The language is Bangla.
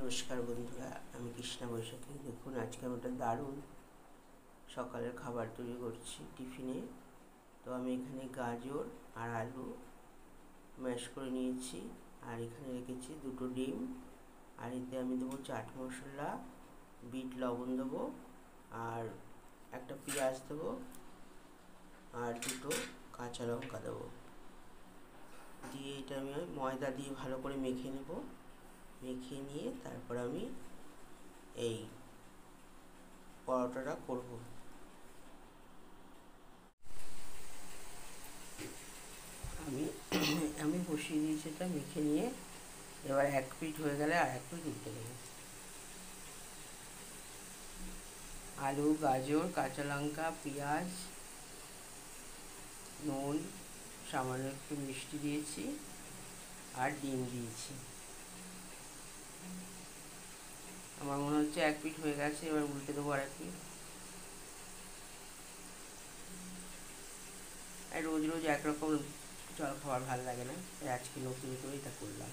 নমস্কার বন্ধুরা, আমি কৃষ্ণা বৈশাখী। দেখুন, আজকে আমি একটা দারুণ সকালের খাবার তৈরি করছি টিফিনে। তো আমি এখানে গাজর আর আলু ম্যাশ করে নিয়েছি, আর এখানে রেখেছি দুটো ডিম, আর এতে আমি দেবো চাট মশলা, বিট লবণ দেবো, আর একটা পেঁয়াজ দেবো, আর দুটো কাঁচা লঙ্কা দেবো। দিয়ে এটা আমি ময়দা দিয়ে ভালো করে মেখে নেব। মেখে নিয়ে তারপর আমি এই পরোটাটা করব। আমি আমি বসিয়ে দিয়েছি, এটা মেখে নিয়ে এবার এক পিঠ হয়ে গেলে আর এক পিঠ উল্টে দেবো। আলু, গাজর, কাঁচা লঙ্কা, পেঁয়াজ, নুন, সামান্য একটু মিষ্টি দিয়েছি, আর ডিম দিয়েছি। আমার মনে হচ্ছে এক পিঠ হয়ে গেছে, এবার উল্টে দেবো আর এক পিঠ। আর রোজ রোজ একরকম জল খাবার ভালো লাগে না, তাই আজকে নতুন করে এটা করলাম।